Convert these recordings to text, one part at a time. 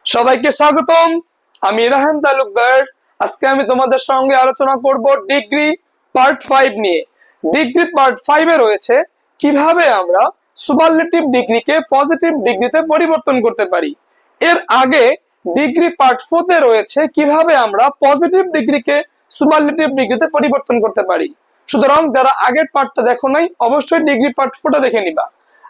সবাইকে স্বাগতম। আমি রাহান তালুকদার। আজকে আমি তোমাদের সঙ্গে আলোচনা করব ডিগ্রি পার্ট 5 নিয়ে। ডিগ্রি পার্ট 5 এ রয়েছে কিভাবে আমরা সুপারলেটিভ ডিগ্রিকে পজিটিভ ডিগ্রিতে পরিবর্তন করতে পারি। এর আগে ডিগ্রি পার্ট 4 তে রয়েছে কিভাবে আমরা পজিটিভ ডিগ্রিকে সুপারলেটিভ ডিগ্রিতে পরিবর্তন করতে পারি। সুতরাং যারা আগের পার্টটা দেখো নাই অবশ্যই ডিগ্রি পার্ট 4টা দেখে নিবা।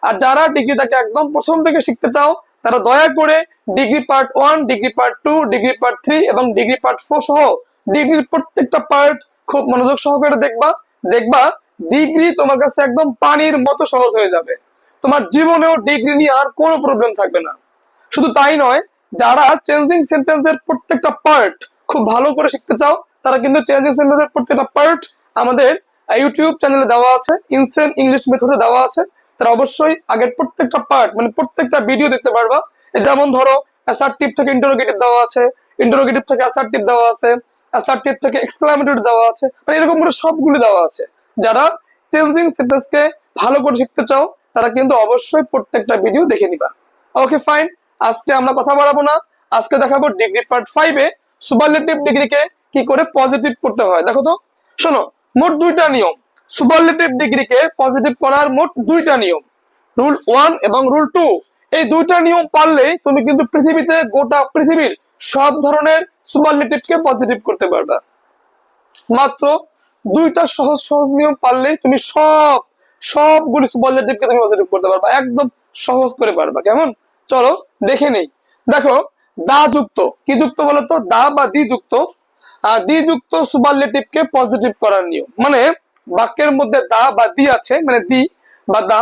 আর যারা ডিগ্রিটাকে একদম প্রথম থেকে শিখতে চাও তারা দয়া করে degree part 1, degree part 2, degree part 3 এবং ডিগ্রি পার্ট 4 সহ ডিগ্রির প্রত্যেকটা পার্ট খুব মনোযোগ সহকারে দেখবা। দেখবা ডিগ্রি তোমার কাছে একদম পানির মতো সহজ হয়ে যাবে। তোমার জীবনেও ডিগ্রি নিয়ে আর কোনো প্রবলেম থাকবে না। শুধু তাই নয়, যারা চেঞ্জিং সেন্টেন্সের প্রত্যেকটা পার্ট খুব ভালো করে শিখতে চাও তারা কিন্তু চেঞ্জিং সেন্টেন্সের প্রত্যেকটা পার্ট আমাদের ইউটিউব চ্যানেলে দেওয়া আছে, ইনস্ট্যান্ট ইংলিশ মেথডে দেওয়া আছে। তারা অবশ্যই আগের প্রত্যেকটা পার্ট মানে প্রত্যেকটা ভিডিও দেখতে পারবা। যেমন ধরো অ্যাসার্টিভ থেকে ইন্টারোগেটিভ দেওয়া আছে, ইন্টারোগেটিভ থেকে অ্যাসার্টিভ দেওয়া আছে, অ্যাসার্টিভ থেকে এক্সক্লামেটরি দেওয়া আছে, মানে এরকম করে সবগুলো দেওয়া আছে। যারা চেঞ্জিং সেন্টেন্সকে ভালো করে শিখতে চাও তারা কিন্তু অবশ্যই প্রত্যেকটা ভিডিও দেখে নিবা। ওকে ফাইন, আজকে আমরা কথা বাড়াবো না। আজকে দেখাবো ডিগ্রি পার্ট 5 এ সুপারলেটিভ ডিগ্রিকে কি করে পজিটিভ করতে হয়। দেখো তো, শোনো, মোট দুইটা নিয়ম। সুপারলেটিভ ডিগ্রিকে পজিটিভ করার মোট দুইটা নিয়ম, রুল 1 এবং রুল 2। এই দুইটা নিয়ম পারলেই তুমি কিন্তু পৃথিবীতে গোটা পৃথিবীর সব ধরনের সুপারলেটিভকে পজিটিভ করতে পারবা। মাত্র দুইটা সহজ সহজ নিয়ম পারলেই তুমি সবগুলি সুপারলেটিভকে তুমি পজিটিভ করতে পারবা, একদম সহজ করে পারবা। কেমন, চলো দেখে নেই। দেখো, দা যুক্ত, কি যুক্ত বলতো, দা বা দি যুক্ত। দি যুক্ত সুপারলেটিভকে পজিটিভ করার নিয়ম মানে বাক্যের মধ্যে দা বা দি আছে, মানে দি বা দা,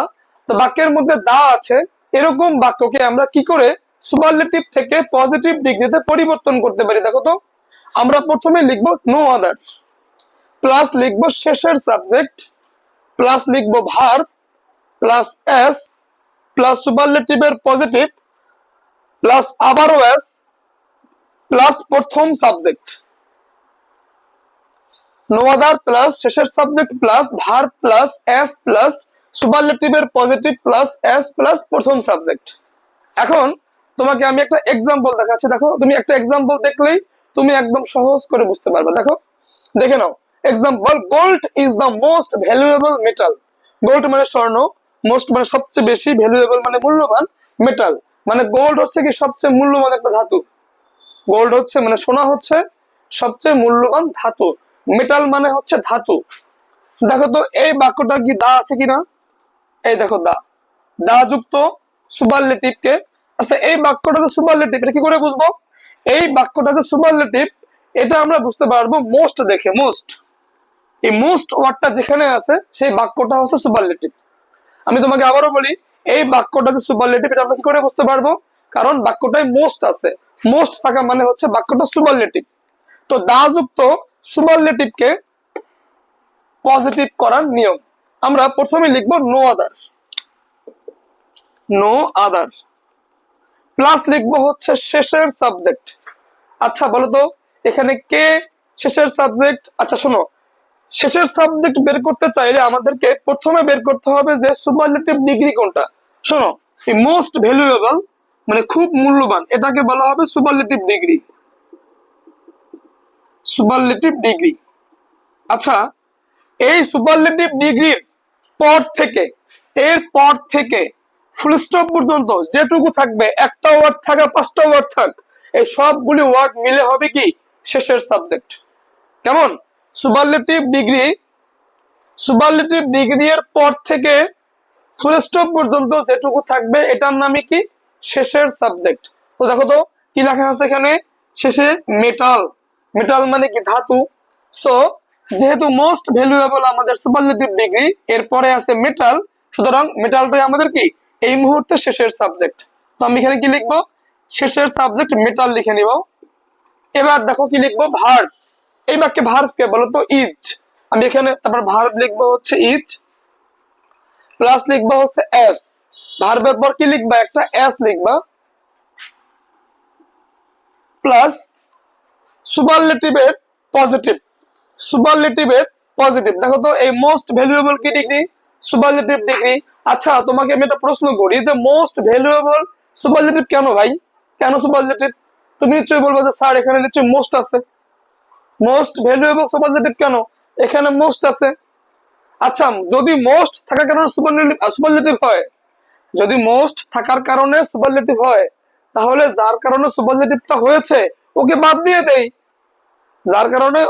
তো বাক্যের মধ্যে দা আছে এরকম বাক্যকে আমরা কি করে সুপারলেটিভ থেকে পজিটিভ ডিগ্রিতে পরিবর্তন করতে পারি। দেখো তো, আমরা প্রথমে লিখবো নো আদার, প্লাস লিখবো শেষের সাবজেক্ট, প্লাস লিখবো ভার্ব, প্লাস এস, প্লাস সুপারলেটিভের পজিটিভ, প্লাস আবারও এস, প্লাস প্রথম সাবজেক্ট। নো আদার প্লাস শেষের subject plus verb plus S plus সুপারলেটিভের পজিটিভ প্লাস এস প্লাস প্রথম সাবজেক্ট। এখন তোমাকে আমি একটা এক্সাম্পল দেখাচ্ছি। দেখো, তুমি একটা এক্সাম্পল দেখলেই তুমি একদম সহজ করে বুঝতে পারবে। দেখো, দেখে নাও example. Gold is the most valuable metal. Gold মানে স্বর্ণ, মোস্ট মানে সবচেয়ে বেশি, ভ্যালুয়েবল মানে মূল্যবান, মেটাল মানে গোল্ড হচ্ছে কি সবচেয়ে মূল্যবান একটা ধাতু। গোল্ড হচ্ছে মানে সোনা হচ্ছে সবচেয়ে মূল্যবান ধাতু, মেটাল মানে হচ্ছে ধাতু। দেখো তো এই বাক্যটা কি দা আছে কিনা, এই দেখো দা, দা যুক্ত সুপারলেটিভকে। আচ্ছা, এই বাক্যটা যে সুপারলেটিভ এটা কি করে বুঝবো? এই বাক্যটা যে সুপারলেটিভ এটা আমরা বুঝতে পারবো মোস্ট দেখে। মোস্ট, এই মোস্ট ওয়ার্ডটা যেখানে আছে সেই বাক্যটা হচ্ছে সুপারলেটিভ। আমি তোমাকে আবারও বলি, এই বাক্যটা যে সুপারলেটিভ এটা আমরা কি করে বুঝতে পারবো? কারণ বাক্যটায় মোস্ট আছে, মোস্ট থাকা মানে হচ্ছে বাক্যটা সুপারলেটিভ। তো দা যুক্ত সুপারলেটিভকে পজিটিভ করার নিয়ম আমরা প্রথমে লিখবো no other, no other, plus লিখবো হচ্ছে শেষের সাবজেক্ট। আচ্ছা বলো তো এখানে কে শেষের সাবজেক্ট? আচ্ছা শোনো, শেষের সাবজেক্ট বের করতে চাইলে আমাদেরকে প্রথমে বের করতে হবে যে সুপারলেটিভ ডিগ্রি কোনটা। শোনো, এই মোস্ট ভ্যালুয়েবল মানে খুব মূল্যবান, এটাকে বলা হবে সুপারলেটিভ ডিগ্রি, সুপারলেটিভ ডিগ্রি। আচ্ছা, এই সুপারলেটিভ ডিগ্রির পর থেকে, এর পর থেকে ফুল স্টপ পর্যন্ত যেটুকু থাকবে, একটা ওয়ার্ড থাকা 5টা ওয়ার্ড থাক, এই সবগুলি ওয়ার্ড মিলে হবে কি শেষের সাবজেক্ট। কেমন, সুপারলেটিভ ডিগ্রি, সুপারলেটিভ ডিগ্রি এর পর থেকে ফুল স্টপ পর্যন্ত যেটুকু থাকবে এটার নামে কি শেষের সাবজেক্ট। তো দেখো তো কি লেখা আছে এখানে, শেষে মেটাল, মেটাল মানে কি ধাতু। সো যেহেতু মোস্ট ভ্যালুয়েবল আমাদের সুপারলেটিভ ডিগ্রি, এরপরে আছে মেটাল, সুতরাং মেটালটাই আমাদের কি এই মুহূর্তে শেষের সাবজেক্ট। তো আমি এখানে কি লিখবো, শেষের সাবজেক্ট মেটাল লিখে নিব। এবার দেখো কি লিখবো, ভার্ব। এই বাক্যে ভার্ব কে বলো তো, ইজ। আমি এখানে তারপর ভার্ব লিখবো হচ্ছে ইজ, প্লাস লিখবো হচ্ছে এস। ভার্বের পর কি লিখবা, একটা এস লিখবা, প্লাস সুপারলেটিভের পজিটিভ, সুপারলেটিভের পজিটিভ। দেখো তো এই মোস্ট ভ্যালুয়েবল কি ডিগ্রি, সুপারলেটিভ ডিগ্রি। আচ্ছা তোমাকে আমি একটা প্রশ্ন করি যে মোস্ট ভ্যালুয়েবল সুপারলেটিভ কেন ভাই, কেন সুপারলেটিভ? তুমি নিশ্চয়ই বলবে যে স্যার এখানে নিশ্চয়ই মোস্ট আছে, মোস্ট ভ্যালুয়েবল সুপারলেটিভ কেন, এখানে মোস্ট আছে। আচ্ছা, যদি মোস্ট থাকার কারণে সুপারলেটিভ হয়, যদি মোস্ট থাকার কারণে সুপারলেটিভ হয়, তাহলে যার কারণে সুপারলেটিভটা হয়েছে ওকে বাদ দিয়ে দেই। যার কারণে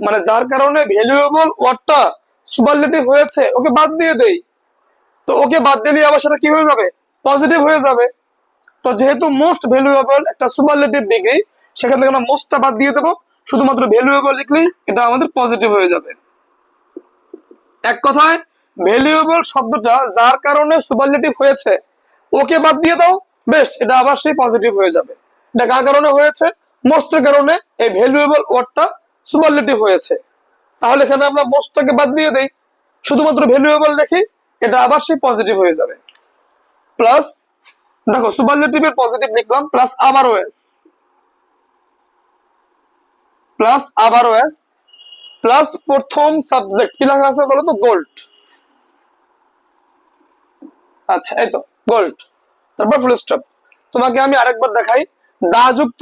মানে যার কারণে ভ্যালুয়েবল ওয়ার্ডটা সুপারলেটিভ হয়েছে ওকে বাদ দিয়ে দেই। তো ওকে বাদ দিলে আবার সেটা কি হয়ে যাবে, পজিটিভ হয়ে যাবে। তো যেহেতু মোস্ট ভ্যালুয়েবল একটা সুপারলেটিভ ডিগ্রি, সেখান থেকে আমরা মোস্টটা বাদ দিয়ে দেবো, শুধুমাত্র ভ্যালুয়েবল লিখলেই এটা আমাদের পজিটিভ হয়ে যাবে। এক কথায় ভ্যালুয়েবল শব্দটা যার কারণে সুপারলেটিভ হয়েছে ওকে বাদ দিয়ে দাও, বেশ এটা আবার সেই পজিটিভ হয়ে যাবে। এটা কার কারণে হয়েছে, মোস্টের কারণে এই ভ্যালুয়েবল ওয়ার্ডটা সুপারলেটিভ হয়েছে। তাহলে এখানে আমরা মোস্টটাকে বাদ দিয়ে দেই, শুধুমাত্র ভ্যালুয়েবল লিখি, এটা আবার সেই পজিটিভ হয়ে যাবে। প্লাস দেখো সুপারলেটিভের পজিটিভ লিখলাম, প্লাস আবারও এস, প্লাস আবারও এস, প্লাস প্রথম সাবজেক্ট কি লেখা আছে বলো তো, গোল্ড। আচ্ছা এই তো গোল্ড, তারপর ফুল স্টপ। তোমাকে আমি আরেকবার দেখাই দা যুক্ত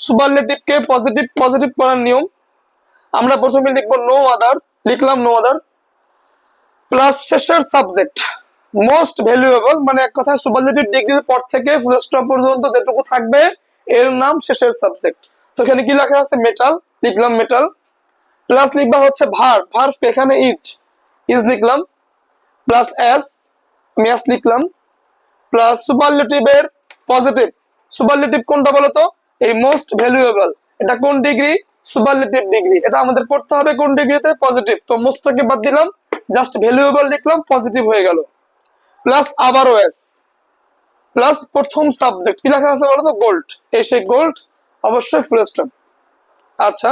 সুপারলেটিভ কে পজিটিভ পজিটিভ করার নিয়ম। আমরা প্রথমে লিখবো নো আদার, লিখলাম নো আদার, প্লাস শেষের সাবজেক্ট মোস্ট ভ্যালুয়েবল, মানে এক কথায় সুপারলেটিভ ডিগ্রির পর থেকে ফুল স্টপ পর্যন্ত যেটুকু থাকবে এর নাম শেষের সাবজেক্ট। তো এখানে কি লেখা আছে, মেটাল, লিখলাম মেটাল, প্লাস লিখবা হচ্ছে ভার্ব, ভার্ব এখানে ইজ, ইজ লিখলাম, প্লাস এস, আমি এস লিখলাম, প্লাস সুপারলেটিভের পজিটিভ, সুপারলেটিভ কোনটা বলতো, এই মোস্ট ভ্যালুয়েবল, এটা কোন ডিগ্রি, সুপারলেটিভ ডিগ্রি, এটা আমাদের পড়তে হবে কোন ডিগ্রিতে, পজিটিভ। তো মোস্টটাকে বাদ দিলাম, জাস্ট ভ্যালুয়েবল লিখলাম, পজিটিভ হয়ে গেল, প্লাস আবারও এস, প্লাস প্রথম সাবজেক্ট কি লেখা আছে বলতো, গোল্ড, এই সেই গোল্ড, অবশ্যই ফুল স্টপ। আচ্ছা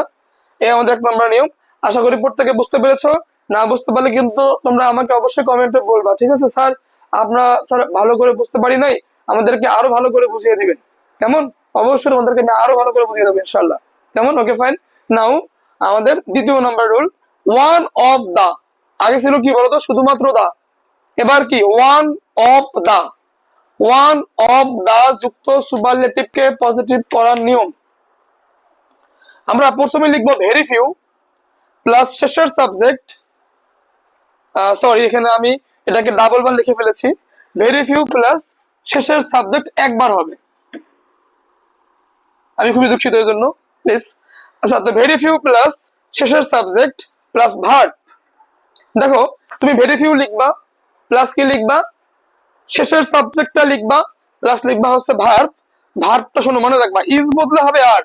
এই আমাদের এক নম্বর নিয়ম। আশা করি প্রত্যেকে বুঝতে পেরেছো, না বুঝতে পারলে কিন্তু তোমরা আমাকে অবশ্যই কমেন্টে বলবা, ঠিক আছে স্যার আমরা স্যার ভালো করে বুঝতে পারি নাই, আমাদেরকে আরো ভালো করে বুঝিয়ে দিবেন, কেমন, অবশ্যই তোমাদেরকে আমি আরো ভালো করে বুঝিয়ে দেবো ইনশাল্লাহ, কেমন, ওকে ফাইন। নাও আমাদের দ্বিতীয় number rule, one of the, আগে ছিল কি বলতো শুধুমাত্র দা, এবার কি one of the, one of the যুক্ত সুপারলেটিভ কে পজিটিভ করার নিয়ম। আমরা প্রথমে লিখবো ভেরি ফিউ, প্লাস শেষের সাবজেক্ট, সরি এখানে আমি এটাকে ডাবল বার লিখে ফেলেছি, ভেরি ফিউ প্লাস শেষের সাবজেক্ট একবার হবে, আমি খুবই দুঃখিত এর জন্য, প্লিজ। আচ্ছা তো ভেরি ফিউ প্লাস শেষের সাবজেক্ট প্লাস ভার্ব, দেখো তুমি ভেরি ফিউ লিখবা, প্লাস কি লিখবা, শেষের সাবজেক্টটা লিখবা, প্লাস লিখবা হচ্ছে ভার্ব, ভার্বটা শোনো মনে রাখবা, ইজ বদলে হবে আর,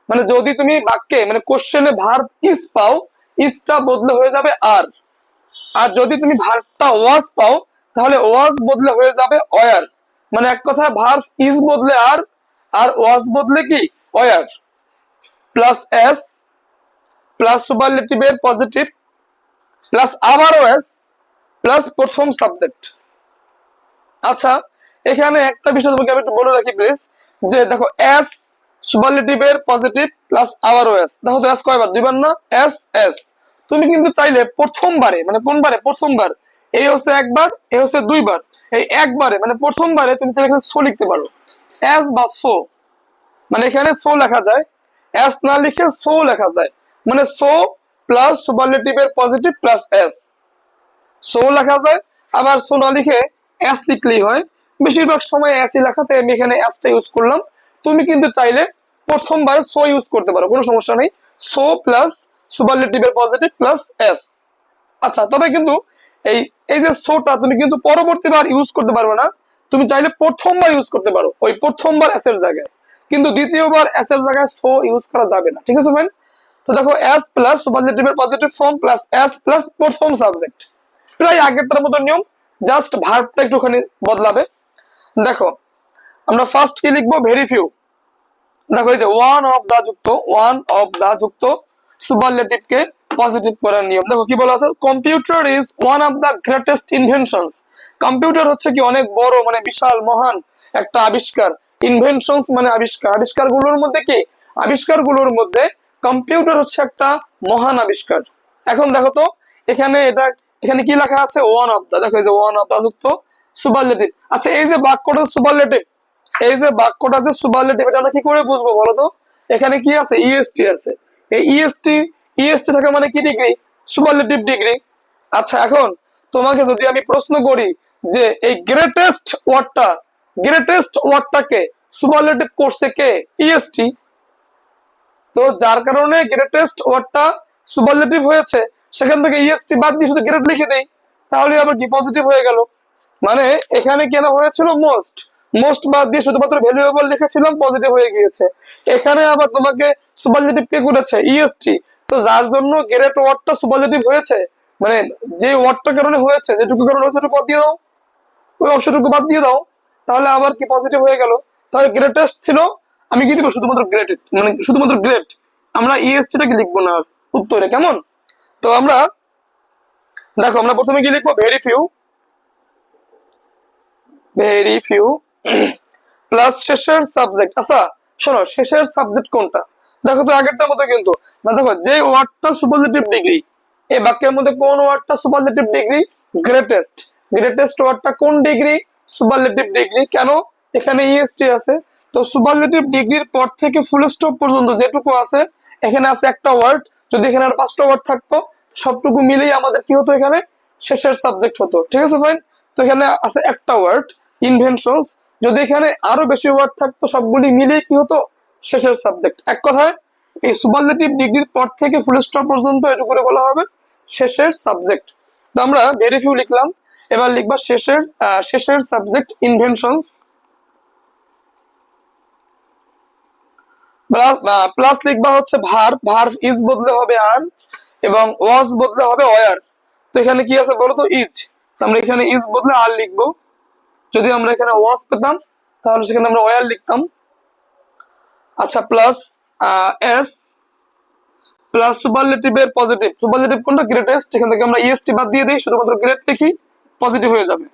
মানে যদি তুমি বাক্যে মানে কোশ্চেনে ভার্ব ইজ পাও, ইজটা বদলে হয়ে যাবে আর, আর যদি তুমি ভার্বটা ওয়াজ পাও তাহলে ওয়াজ বদলে হয়ে যাবে ওয়ার, মানে এক কথায় ভার্ব ইজ বদলে আর, আর ওয়াজ বদলে কি ওয়ার, প্লাস এস, প্লাস সুপারলেটিভের পজিটিভ, প্লাস আবারও এস, প্লাস প্রথম সাবজেক্ট। আচ্ছা এখানে একটা বিষয় তোমাকে আমি একটু বলে রাখি প্লিজ, যে দেখো এস সুপারলেটিভের পজিটিভ প্লাস আবারও এস, দেখো তো এস কয়বার, দুইবার না, এস এস, তুমি কিন্তু চাইলে প্রথমবারে মানে কোনবারে, প্রথমবার, এই হচ্ছে একবার, এই হচ্ছে দুইবার, এই একবারে মানে প্রথমবারে তুমি চাইলে এখানে সো লিখতে পারো, এস বা সো, মানে এখানে সো লেখা যায়, এস না লিখে সো লেখা যায়, মানে সো প্লাস সুপারলেটিভের পজিটিভ প্লাস এস, সো লেখা যায়, আবার সো না লিখে এস লিখলেই হয়, বেশিরভাগ সময় এসই লেখাতে আমি এখানে এসটা ইউজ করলাম, তুমি কিন্তু চাইলে প্রথমবার সো ইউজ করতে পারো, কোনো সমস্যা নেই, সো প্লাস সুপারলেটিভের পজিটিভ প্লাস এস। আচ্ছা তবে কিন্তু এই এই যে সোটা তুমি কিন্তু পরবর্তীবার ইউজ করতে পারবে না, তুমি চাইলে প্রথমবার ইউজ করতে পারো ওই প্রথমবার এস এর জায়গায়, কিন্তু দ্বিতীয়বার এস এর জায়গায় সো ইউজ করা যাবে না, ঠিক আছে ফ্রেন্ড। তো দেখো এস প্লাস সুপারলেটিভের positive form plus S plus প্রথম সাবজেক্ট, প্রায় আগেরটার মতো নিয়ম, জাস্ট ভার্বটা একটুখানি বদলাবে। দেখো আমরা ফার্স্ট কি লিখবো, ভেরি ফিউ, দেখো এই যে ওয়ান অফ দা যুক্ত, ওয়ান অফ দা যুক্ত সুপারলেটিভ কে পজিটিভ করার নিয়ম। দেখো কি বলা আছে, computer is one of the greatest inventions, computer হচ্ছে কি অনেক বড় মানে বিশাল মহান একটা আবিষ্কার, ইনভেনশনস মানে আবিষ্কার, আবিষ্কারগুলোর মধ্যে কি, আবিষ্কারগুলোর মধ্যে কম্পিউটার হচ্ছে একটা মহান আবিষ্কার। এখন দেখো তো এখানে এটা, এখানে কি লেখা আছে, ওয়ান অফ দা, দেখো এই যে ওয়ান অফ দা যুক্ত সুপারলেটিভ। আচ্ছা এই যে বাক্যটা সুপারলেটিভ, এই যে বাক্যটা যে সুপারলেটিভ, এটা আমরা কি করে বুঝবো বলো তো, এখানে কি আছে, ইএসটি আছে। এই ইএসটি থাকা মানে কি ডিগ্রি, সুপারলেটিভ ডিগ্রি। আচ্ছা, এখন তোমাকে যদি আমি প্রশ্ন করি যে এই গ্রেটেস্ট ওয়ার্ডটাকে সুপারলেটিভ করছে কে, ইএসটি। তো যার কারণে গ্রেটেস্ট ওয়ার্ডটা সুপারলেটিভ হয়েছে, সেখান থেকে ইএসটি বাদ দিয়ে শুধু গ্রেট লিখে দেই, তাহলে আবার কি পজিটিভ হয়ে গেল। মানে এখানে কেন হয়েছিল মোস্ট বাদ দিয়ে শুধুমাত্র ভ্যালুয়েবল লিখেছিলাম, পজিটিভ হয়ে গিয়েছে। এখানে আবার তোমাকে সুপারলেটিভ কে করেছে, ইএসটি। তো যার জন্য গ্রেট ওয়ার্ডটা সুপারলেটিভ হয়েছে, মানে যে ওয়ার্ডটার কারণে হয়েছে, যেটুকু কারণে হয়েছে ওটুকু বাদ দিয়ে দাও, ওই অংশটুকু বাদ দিয়ে দাও, তাহলে আবার কি পজিটিভ হয়ে গেল। তাহলে গ্রেটেস্ট ছিল, আমি কি দিব, শুধুমাত্র গ্রেটেড, মানে শুধুমাত্র গ্রেট, আমরা ইএসটি টাকে লিখবো না উত্তরে, কেমন। তো আমরা দেখো, আমরা প্রথমে কি লিখবো, ভেরি ফিউ প্লাস শেষের সাবজেক্ট। আচ্ছা শোনো, শেষের সাবজেক্ট কোনটা, দেখো তো আগেরটার মতো কিন্তু না। দেখো যে ওয়ার্ডটা সুপারলেটিভ ডিগ্রি, এই বাক্যের মধ্যে কোন ওয়ার্ডটা সুপারলেটিভ ডিগ্রি, গ্রেটেস্ট ওয়ার্ডটা কোন ডিগ্রি, সুপারলেটিভ ডিগ্রি। কেন, এখানে ইএসটি আছে। তো সুপারলেটিভ ডিগ্রির পর থেকে ফুল স্টপ পর্যন্ত যেটুকু আছে, এখানে আছে একটা ওয়ার্ড, যদি এখানে আর 5টা ওয়ার্ড থাকতো, সবটুকু মিলেই আমাদের কি হতো, এখানে শেষের সাবজেক্ট হতো। ঠিক আছে ফাইন। তো এখানে আছে একটা ওয়ার্ড, ইনভেনশনস। যদি এখানে আরো বেশি ওয়ার্ড থাকতো, সবগুলি মিলিয়ে কি হতো, শেষের সাবজেক্ট। এক কথায় এই সুপারলেটিভ ডিগ্রির পর থেকে ফুল স্টপ পর্যন্ত এটুকু করে বলা হবে শেষের সাবজেক্ট। তো আমরা ভেরি ফিউ লিখলাম, এবার লিখবা শেষের সাবজেক্ট ইনভেনশনস, প্লাস লিখবা হচ্ছে ভার্ব ইজ বদলে হবে আর, এবং ওয়াজ বদলে হবে ওয়ার। তো এখানে কি আছে বলো তো, ইজ। আমরা এখানে ইজ বদলে আর লিখবো। যদি আমরা এখানে ওয়াজ পেতাম, তাহলে সেখানে আমরা ওয়ার লিখতাম। আচ্ছা, প্লাস এস প্লাস সুপারলেটিভের পজিটিভ, সুপারলেটিভ কোনটা, গ্রেটেস্ট। এখান থেকে আমরা ইএসটি বাদ দিয়ে দিই, শুধুমাত্র গ্রেট লিখি, পজিটিভ হয়ে যাবে।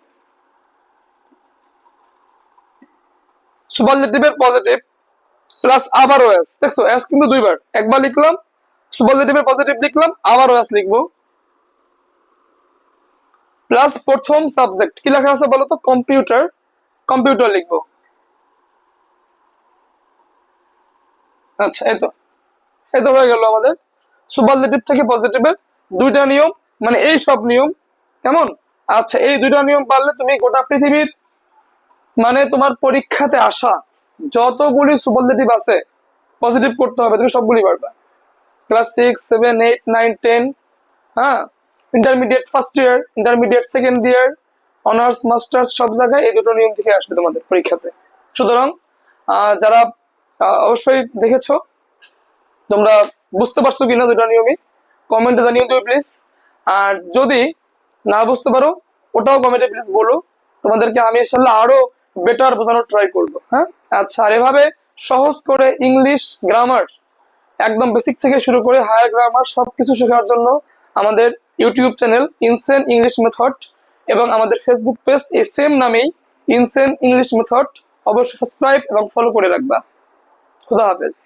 সুপারলেটিভের পজিটিভ প্লাস আবারও এস, দেখছো এস কিন্তু দুইবার, একবার লিখলাম সুপারলেটিভের পজিটিভ লিখলাম, আবারও এস লিখবো। প্লাস প্রথম সাবজেক্ট কি লেখা আছে বলো তো, কম্পিউটার লিখবো। আচ্ছা, এই তো হয়ে গেল আমাদের সুপারলেটিভ থেকে পজিটিভের দুইটা নিয়ম, মানে এই সব নিয়ম, কেমন। আচ্ছা, এই দুইটা নিয়ম পারলে তুমি গোটা পৃথিবীর, মানে তোমার পরীক্ষাতে আসা যতগুলি সুপারলেটিভ আছে পজিটিভ করতে হবে, তুমি সবগুলি পারবা। ক্লাস 6, 7, 8, 9, 10, হ্যাঁ, intermediate first year, intermediate second year, honours masters, সব জায়গায় এই দুটো নিয়ম থেকে আসবে তোমাদের পরীক্ষাতে। সুতরাং যারা অবশ্যই দেখেছো, তোমরা বুঝতে পারছো কিনা দুটো নিয়মই কমেন্টে জানিয়ে দিও প্লিজ। আর যদি না বুঝতে পারো, ওটাও কমেন্টে প্লিজ বলো, তোমাদেরকে আমি ইনশাআল্লাহ আরো বেটার বোঝানোর ট্রাই করবো। হ্যাঁ, আচ্ছা। আর এভাবে সহজ করে ইংলিশ গ্রামার, একদম বেসিক থেকে শুরু করে হায়ার গ্রামার সবকিছু শেখার জন্য আমাদের YouTube channel insane English method এবং আমাদের ফেসবুক পেজ এই সেম নামেই ইনসেন ইংলিশ মেথড অবশ্যই সাবস্ক্রাইব এবং ফলো করে রাখবা। খুদা হাফেজ।